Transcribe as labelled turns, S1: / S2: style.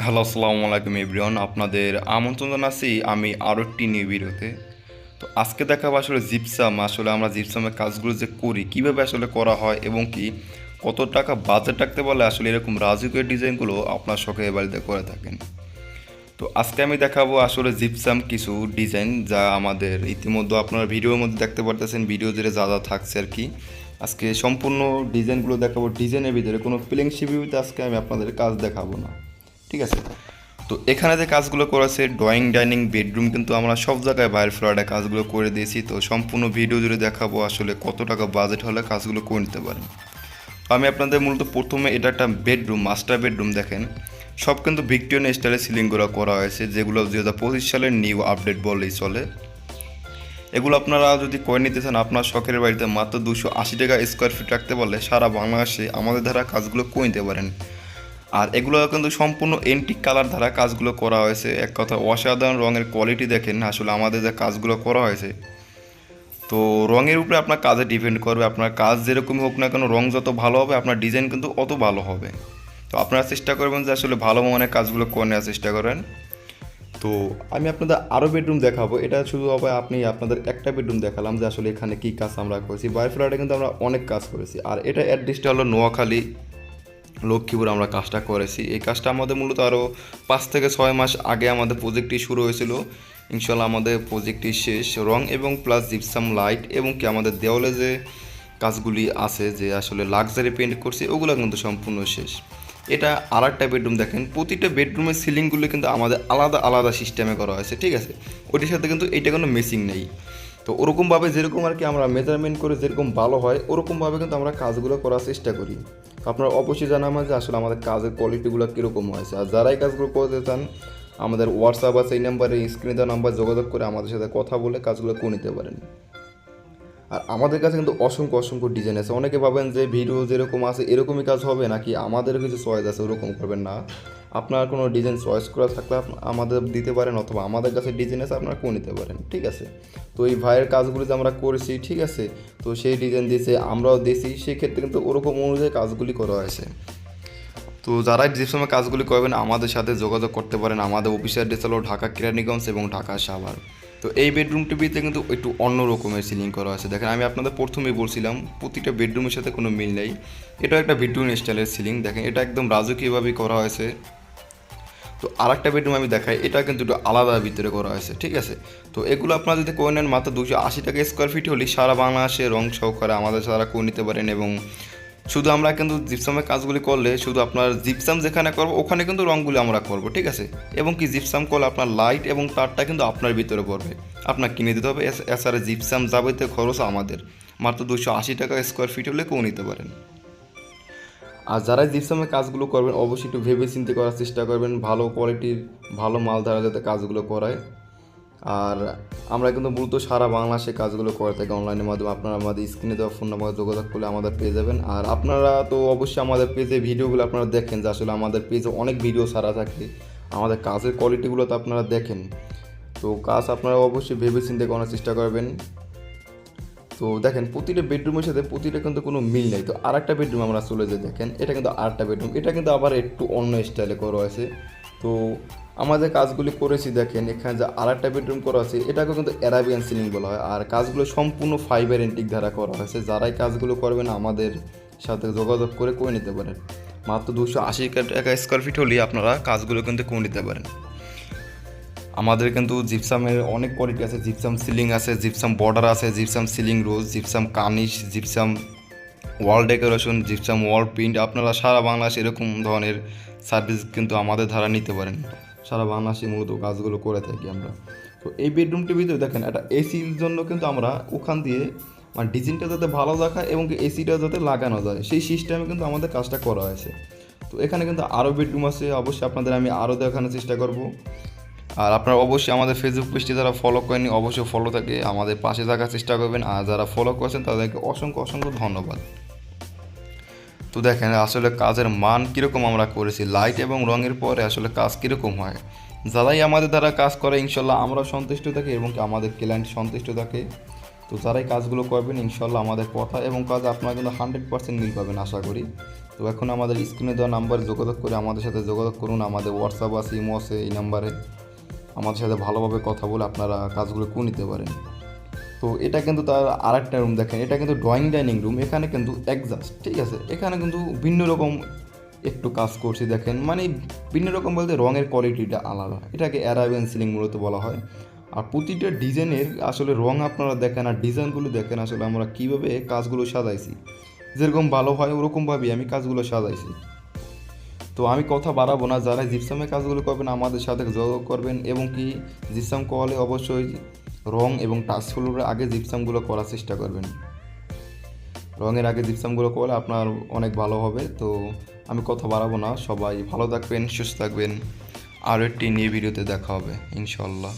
S1: Hello, আসসালামু আলাইকুম everyone. আপনাদের আমন্ত্রণ জানাচ্ছি আমি আরও একটি নিউ ভিডিওতে। তো আজকে দেখাবো আসলে জিপসাম, আসলে আমরা জিপসামের কাজগুলো যে করি কীভাবে আসলে করা হয় এবং কি কত টাকা বাজেট রাখতে পারলে আসলে এরকম রাজকীয় ডিজাইনগুলো আপনার শখের বাড়িতে করে থাকেন। তো আজকে আমি দেখাবো আসলে জিপসাম কিছু ডিজাইন যা আমাদের ইতিমধ্যে আপনারা ভিডিওর মধ্যে দেখতে পারতেছেন, ভিডিও জুড়ে যা যা থাকছে আর কি। আজকে সম্পূর্ণ ডিজাইনগুলো দেখাবো, ডিজাইনের ভিতরে কোনো প্লেন শিবিতে আজকে আমি আপনাদের কাজ দেখাবো না, ঠিক আছে। তো এখানে যে কাজগুলো করেছে ড্রয়িং, ডাইনিং, বেডরুম কিন্তু আমরা সব জায়গায় বাইরে ফ্লোরে কাজগুলো করে দিয়েছি। তো সম্পূর্ণ ভিডিও জুড়ে দেখাবো আসলে কত টাকা বাজেট হলে কাজগুলো করে নিতে পারেন। তো আমি আপনাদের মূলত প্রথমে এটা একটা বেডরুম, মাস্টার বেডরুম দেখেন, সব কিন্তু ভিক্টোরিয়ান স্টাইলে সিলিংগুলো করা হয়েছে, যেগুলো 2025 সালের নিউ আপডেট বললেই চলে। এগুলো আপনারা যদি করে নিতে চান আপনার শখের বাড়িতে মাত্র 280 টাকা স্কোয়ার ফিট রাখতে পারলে সারা বাংলাদেশে আমাদের দ্বারা কাজগুলো করে নিতে পারেন। আর এগুলো কিন্তু সম্পূর্ণ এন্টিক কালার দ্বারা কাজগুলো করা হয়েছে। এক কথা অসাধারণ রঙের কোয়ালিটি দেখেন আসলে আমাদের যে কাজগুলো করা হয়েছে। তো রঙের উপরে আপনার কাজে ডিপেন্ড করবে, আপনার কাজ যেরকমই হোক না কেন রঙ যত ভালো হবে আপনার ডিজাইন কিন্তু অত ভালো হবে। তো আপনারা চেষ্টা করবেন যে আসলে ভালো মানের কাজগুলো করে নেওয়ার চেষ্টা করেন। তো আমি আপনাদের আরও বেডরুম দেখাবো, এটা শুধু হবে আপনি আপনাদের একটা বেডরুম দেখালাম যে আসলে এখানে কী কাজ আমরা করেছি। বাই ফ্ল্যাটে কিন্তু আমরা অনেক কাজ করেছি। আর এটা অ্যাড্রেসটা হলো নোয়াখালী, লক্ষ্মীপুর আমরা কাজটা করেছি। এই কাজটা আমাদের মূলত আরও 5 থেকে 6 মাস আগে আমাদের প্রজেক্টটি শুরু হয়েছিল। ইনশাল্লাহ আমাদের প্রজেক্টটি শেষ। রং এবং প্লাস জিপসাম লাইট এবং কি আমাদের দেওয়ালে যে কাজগুলি আছে যে আসলে লাক্সারি পেন্ট করছি ওগুলো কিন্তু সম্পূর্ণ শেষ। এটা আর একটা বেডরুম দেখেন, প্রতিটা বেডরুমের সিলিংগুলো কিন্তু আমাদের আলাদা আলাদা সিস্টেমে করা হয়েছে, ঠিক আছে। ওটির সাথে কিন্তু এইটা কোনো মেসিং নেই। তো ওরকমভাবে যেরকম আর কি আমরা মেজারমেন্ট করে যেরকম ভালো হয় ওরকমভাবে কিন্তু আমরা কাজগুলো করার চেষ্টা করি। তো আপনারা অবশ্যই জানাবেন যে আসলে আমাদের কাজের কোয়ালিটিগুলো কীরকম হয়েছে। আর যারাই কাজগুলো করতে চান আমাদের হোয়াটসঅ্যাপ আছে, এই নাম্বারে স্ক্রিনে দেওয়া নাম্বার যোগাযোগ করে আমাদের সাথে কথা বলে কাজগুলো করে নিতে পারেন। আর আমাদের কাছে কিন্তু অসংখ্য অসংখ্য ডিজাইন আছে। অনেকে ভাবেন যে ভিডিও যেরকম আছে এরকমই কাজ হবে নাকি, আমাদের কিছু চয়েস আছে, ওরকম করবেন না। আপনার কোনো ডিজাইন চয়েস করা থাকলে আমাদের দিতে পারেন, অথবা আমাদের কাছে ডিজাইন আছে আপনারা করে নিতে পারেন, ঠিক আছে। তো এই ভাইয়ের কাজগুলো যে আমরা করেছি, ঠিক আছে, তো সেই ডিজাইন দিয়েছে আমরাও দিয়েছি, সেক্ষেত্রে কিন্তু ওরকম অনুযায়ী কাজগুলি করা হয়েছে। তো যারা যে সময় কাজগুলি করবেন আমাদের সাথে যোগাযোগ করতে পারেন। আমাদের অফিসের অ্যাড্রেস হলো ঢাকা কেরানীগঞ্জ এবং ঢাকা সাভার। তো এই বেডরুম টিভিতে কিন্তু একটু অন্য রকমের সিলিং করা আছে। দেখেন আমি আপনাদের প্রথমেই বলছিলাম প্রতিটা বেডরুমের সাথে কোনো মিল নেই। এটা একটা ভিক্টোরিয়ান স্টাইলের সিলিং, দেখেন এটা একদম রাজকীয়ভাবেই করা হয়েছে। তো আর একটা বেডরুম আমি দেখাই, এটা কিন্তু একটু আলাদা ভিতরে করা হয়েছে, ঠিক আছে। তো এগুলো আপনারা যদি করে নেন মাত্র 280 টাকা স্কোয়ার ফিট হলেই সারা বাংলাদেশে রং সহকারে আমাদের সারা করে নিতে পারেন। এবং শুধু আমরা কিন্তু জিপসামের কাজগুলি করলে শুধু আপনার জিপসাম যেখানে করবো ওখানে কিন্তু রঙগুলি আমরা করবো, ঠিক আছে। এবং কি জিপসাম করলে আপনার লাইট এবং তারটা কিন্তু আপনার ভিতরে পড়বে, আপনার কিনে দিতে হবে। এছাড়া জিপসাম যাবতীয় খরচ আমাদের, মাত্র 280 টাকা স্কোয়ার ফিট হলে কেউ নিতে পারেন। আর যারা জিপসামের কাজগুলো করবেন অবশ্যই একটু ভেবে চিন্তে করার চেষ্টা করবেন, ভালো কোয়ালিটির ভালো মাল দ্বারা যাতে কাজগুলো করায়। আর আমরা কিন্তু মূলত সারা বাংলাদেশে কাজগুলো করে থাকি অনলাইনের মাধ্যমে। আপনারা আমাদের স্ক্রিনে দেওয়া ফোন নাম্বার যোগাযোগ করলে আমাদের পেয়ে যাবেন। আর আপনারা তো অবশ্যই আমাদের পেজে ভিডিওগুলো আপনারা দেখেন যে আসলে আমাদের পেজে অনেক ভিডিও ছাড়া থাকে, আমাদের কাজের কোয়ালিটিগুলো তো আপনারা দেখেন। তো কাজ আপনারা অবশ্যই ভেবে চিন্তে করার চেষ্টা করবেন। তো দেখেন প্রতিটা বেডরুমের সাথে প্রতিটা কিন্তু কোনো মিল নেই। তো আর একটা বেডরুম আমরা চলে যাই, দেখেন এটা কিন্তু আর একটা বেডরুম, এটা কিন্তু আবার একটু অন্য স্টাইলে করা হয়েছে। তো আমাদের কাজগুলি করেছি দেখেন, এখানে যে আর একটা বেডরুম করা আছে এটাকে কিন্তু অ্যারাবিয়ান সিলিং বলা হয়। আর কাজগুলো সম্পূর্ণ ফাইবার এন্টিক দ্বারা করা হয়েছে। যারাই কাজগুলো করবেন আমাদের সাথে যোগাযোগ করে নিতে পারেন। মাত্র 280 টাকা স্কোয়ার ফিট হলেই আপনারা কাজগুলো কিন্তু করে নিতে পারেন। আমাদের কিন্তু জিপসামের অনেক কোয়ালিটি আছে, জিপসাম সিলিং আছে, জিপসাম বর্ডার আছে, gypsum ceiling rose, gypsum cornice, gypsum wall decoration, gypsum wall print. আপনারা সারা বাংলাদেশে এরকম ধরনের সার্ভিস কিন্তু আমাদের ধারা নিতে পারেন। সারা বাংলাদেশে মূলত কাজগুলো করে থাকি আমরা। তো এই বেডরুমটির ভিতরে দেখেন একটা এসির জন্য কিন্তু আমরা ওখান দিয়ে মানে ডিজাইনটা যাতে ভালো দেখায় এবং এসিটা যাতে লাগানো যায় সেই সিস্টেমে কিন্তু আমাদের কাজটা করা হয়েছে। তো এখানে কিন্তু আরও বেডরুম আছে, অবশ্যই আপনাদের আমি আরও দেখানোর চেষ্টা করব। আর আপনারা অবশ্যই আমাদের ফেসবুক পেজটি যারা ফলো করেনি অবশ্যই ফলো থাকে আমাদের পাশে থাকার চেষ্টা করবেন। আর যারা ফলো করেছেন তাদেরকে অসংখ্য অসংখ্য ধন্যবাদ। তো দেখেন আসলে কাজের মান কীরকম আমরা করেছি, লাইট এবং রঙের পরে আসলে কাজ কীরকম হয়। যারাই আমাদের দ্বারা কাজ করে ইনশাল্লাহ আমরা সন্তুষ্ট থাকি এবং আমাদের ক্লায়েন্ট সন্তুষ্ট থাকে। তো যারাই কাজগুলো করবেন ইনশাল্লাহ আমাদের কথা এবং কাজ আপনারা কিন্তু 100% মিল পাবেন আশা করি। তো এখন আমাদের স্ক্রিনে দেওয়া নাম্বার যোগাযোগ করে আমাদের সাথে যোগাযোগ করুন। আমাদের হোয়াটসঅ্যাপ আছে, ইমো আছে, এই নাম্বারে আমাদের সাথে ভালোভাবে কথা বলে আপনারা কাজগুলো করে নিতে পারেন। তো এটা কিন্তু তার আরেকটা রুম দেখেন, এটা কিন্তু ড্রয়িং ডাইনিং রুম। এখানে কিন্তু অ্যাডজাস্ট, ঠিক আছে, এখানে কিন্তু ভিন্ন রকম একটু কাজ করছি দেখেন, মানে ভিন্ন রকম বলতে রঙের কোয়ালিটিটা আলাদা, এটাকে অ্যারাবিয়ান সিলিং মূলত বলা হয়। আর প্রতিটা ডিজাইনের আসলে রং আপনারা দেখেন আর ডিজাইনগুলো দেখেন, আসলে আমরা কীভাবে কাজগুলো সাজাইছি, যেরকম ভালো হয় ওরকমভাবেই আমি কাজগুলো সাজাইছি। তো আমি কথা বাড়াবো না, যারা জিপসামের কাজগুলো করবেন আমাদের সাথে যোগাযোগ করবেন, এবং কি জিপসাম করলে অবশ্যই রং এবং টাচ ফ্লোরের আগে জিপসামগুলো করার চেষ্টা করবেন। রঙের আগে জিপসামগুলো করলে আপনার অনেক ভালো হবে। তো আমি কথা বাড়াবো না, সবাই ভালো থাকবেন, সুস্থ থাকবেন। আরও একটি নিয়ে ভিডিওতে দেখা হবে ইনশাল্লাহ।